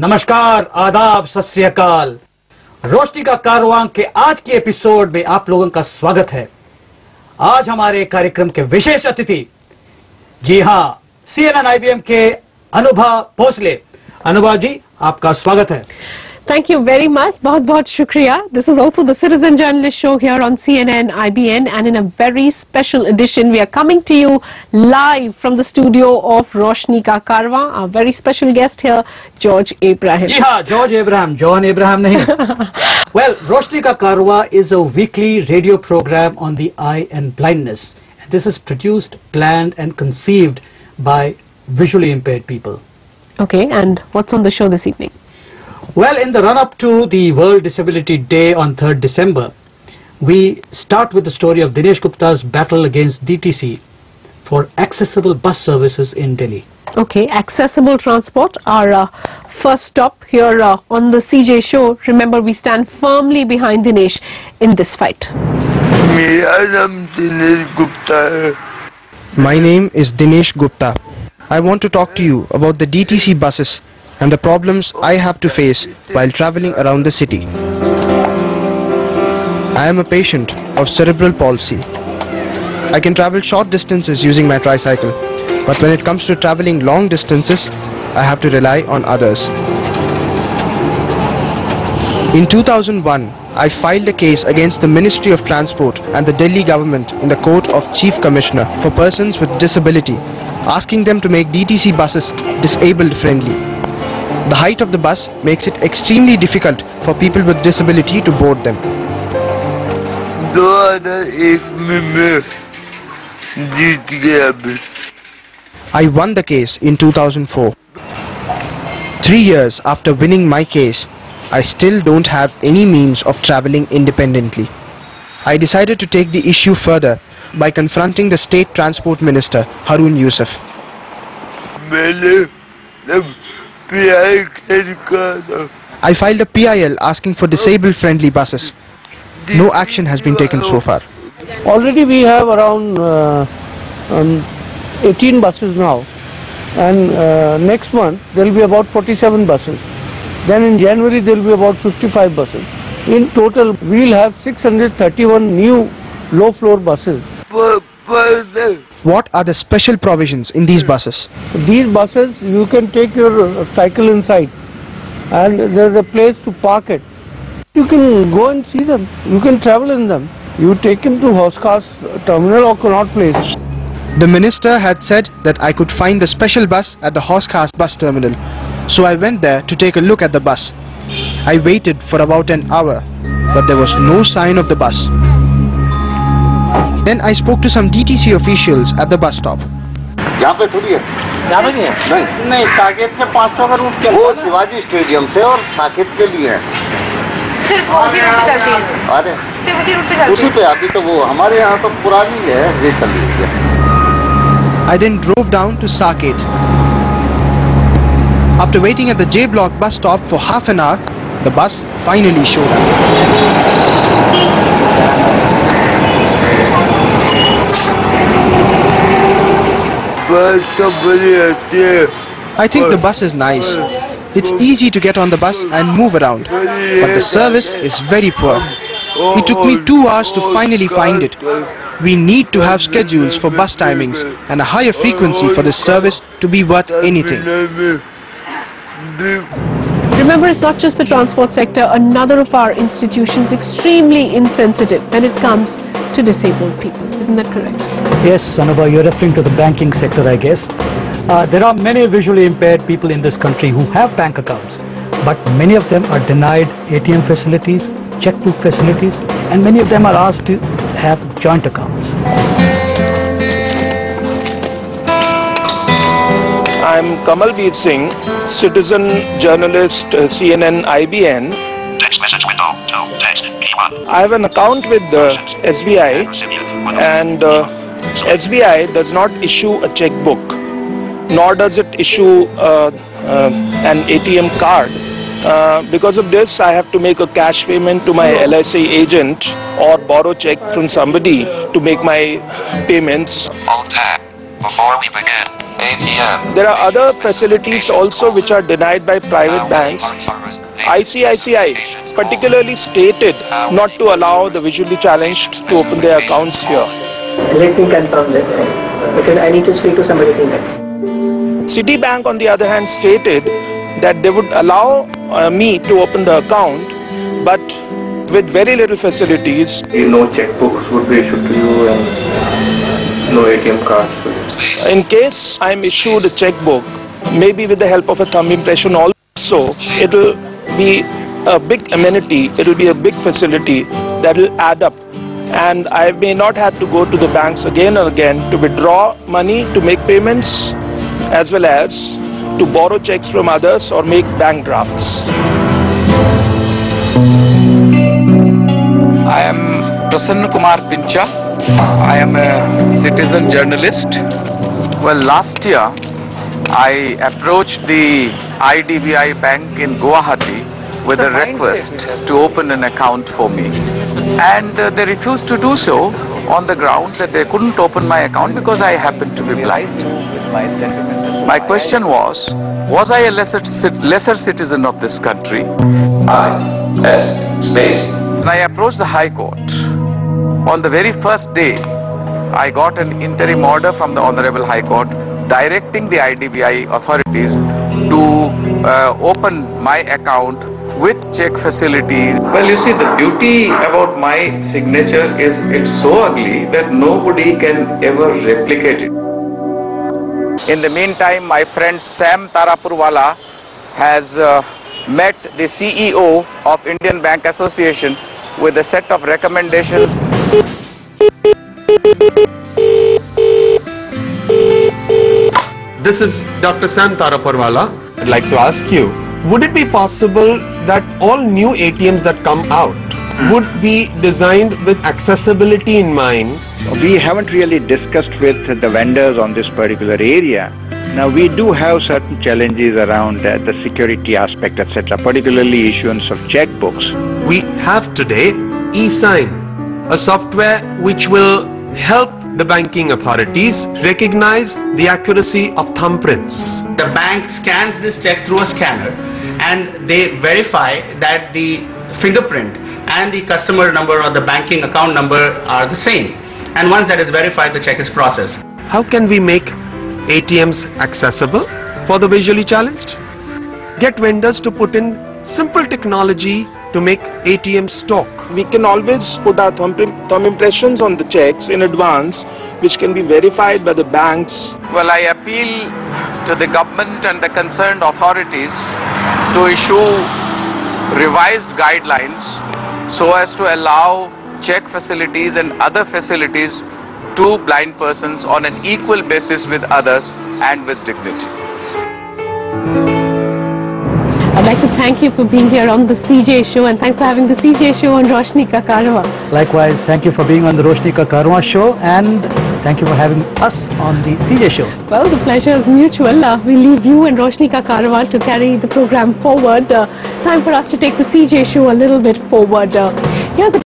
नमस्कार, आदाब, सत श्री अकाल। रोशनी का कारवां के आज के एपिसोड में आप लोगों का स्वागत है। आज हमारे कार्यक्रम के विशेष अतिथि, जी हां, CNN IBN के अनुभव भोसले। अनुभव जी, आपका स्वागत है। Thank you very much. बहुत shukriya. This is also the Citizen Journalist Show here on CNN IBN, and in a very special edition we are coming to you live from the studio of Roshni Ka Karwah. Our very special guest here, George Abraham. जी हाँ, George Abraham, John Abraham नहीं। Well, Roshni Ka Karwah is a weekly radio program on the eye and blindness. This is produced, planned and conceived by visually impaired people. Okay, and what's on the show this evening? Well, in the run-up to the World Disability Day on 3rd December, we start with the story of Dinesh Gupta's battle against DTC for accessible bus services in Delhi. Okay, accessible transport, our first stop here on the CJ show. Remember, we stand firmly behind Dinesh in this fight. My name is Dinesh Gupta. I want to talk to you about the DTC buses and the problems I have to face while traveling around the city. I am a patient of cerebral palsy. I can travel short distances using my tricycle, but when it comes to traveling long distances, I have to rely on others. In 2001, I filed a case against the Ministry of Transport and the Delhi government in the Court of Chief Commissioner for persons with disability, asking them to make DTC buses disabled friendly. The height of the bus makes it extremely difficult for people with disability to board them. I won the case in 2004. 3 years after winning my case, I still don't have any means of traveling independently. I decided to take the issue further by confronting the State Transport Minister, Harun Yusuf. I filed a PIL asking for disabled-friendly buses. No action has been taken so far. Already we have around 18 buses now, and next month there will be about 47 buses. Then in January there will be about 55 buses. In total we will have 631 new low-floor buses. What are the special provisions in these buses? These buses, you can take your cycle inside, and there is a place to park it. You can go and see them. You can travel in them. You take them to Housecars Terminal or Connaught Place. The minister had said that I could find the special bus at the Housecars bus terminal. So I went there to take a look at the bus. I waited for about an hour, but there was no sign of the bus. Then I spoke to some DTC officials at the bus stop. यहाँ पे थोड़ी है, यहाँ पे नहीं है, नहीं साकेत से 500 का रूट चलता है, वो शिवाजी स्टेडियम से और साकेत के लिए है, सिर्फ उसी रूट पे चलती है, अरे सिर्फ उसी रूट पे चलती है, उसी पे अभी तो वो हमारे यहाँ तो पुरानी है, ये चल रही है। I then drove down to Saket. After waiting at the J Block bus stop for half an hour, the bus finally showed up. I think the bus is nice. It's easy to get on the bus and move around, but the service is very poor. It took me 2 hours to finally find it. We need to have schedules for bus timings and a higher frequency for this service to be worth anything. Remember, it's not just the transport sector. Another of our institutions extremely insensitive when it comes to disabled people. Isn't that correct? Yes, Sanaba, you're referring to the banking sector, I guess. There are many visually impaired people in this country who have bank accounts, but many of them are denied ATM facilities, checkbook facilities, and many of them are asked to have joint accounts. I'm Kamalveer Singh, citizen journalist, CNN IBN. Text message window to text P1. I have an account with SBI, and SBI does not issue a checkbook, nor does it issue an ATM card. Because of this, I have to make a cash payment to my LIC agent or borrow check from somebody to make my payments. Alt tab. Before we begin, ATM. There are other facilities also which are denied by private banks. ICICI particularly stated not to allow the visually challenged to open their accounts here. Let me confirm this because I need to speak to somebody in that. Citibank, on the other hand, stated that they would allow me to open the account, but with very little facilities. No checkbooks would be issued to you and no ATM cards. In case I'm issued a checkbook, maybe with the help of a thumb impression also, it will be a big amenity, it will be a big facility that will add up. And I may not have to go to the banks again and again to withdraw money, to make payments, as well as to borrow checks from others or make bank drafts. I am Prasanna Kumar Pincha. I am a citizen journalist. Well, last year I approached the IDBI bank in Guwahati with a request to open an account for me. And they refused to do so on the ground that they couldn't open my account because I happened to be blind. My question was I a lesser citizen of this country? And I approached the High Court. On the very first day, I got an interim order from the Honorable High Court directing the IDBI authorities to open my account with check facility. Well, you see, the beauty about my signature is it's so ugly that nobody can ever replicate it. In the meantime, my friend Sam Tarapurwala has met the CEO of Indian Bank Association with a set of recommendations. This is Dr. Sam Tarapurwala. I'd like to ask you, would it be possible that all new ATMs that come out would be designed with accessibility in mind? We haven't really discussed with the vendors on this particular area. Now, we do have certain challenges around the security aspect, etc., particularly issuance of checkbooks. We have today eSign, a software which will help the banking authorities recognize the accuracy of thumbprints. The bank scans this check through a scanner and they verify that the fingerprint and the customer number or the banking account number are the same. And once that is verified, the check is processed. How can we make ATMs accessible for the visually challenged? Get vendors to put in simple technology to make ATMs talk. We can always put our thumb impressions on the checks in advance, which can be verified by the banks. Well, I appeal to the government and the concerned authorities to issue revised guidelines so as to allow check facilities and other facilities to blind persons on an equal basis with others and with dignity. I'd like to thank you for being here on the CJ show, and thanks for having the CJ show on Roshni Ka Karwah. Likewise, thank you for being on the Roshni Ka Karwah show, and thank you for having us on the CJ show. Well, the pleasure is mutual. We leave you and Roshni Ka Karwah to carry the program forward. Time for us to take the CJ show a little bit forward. Here's a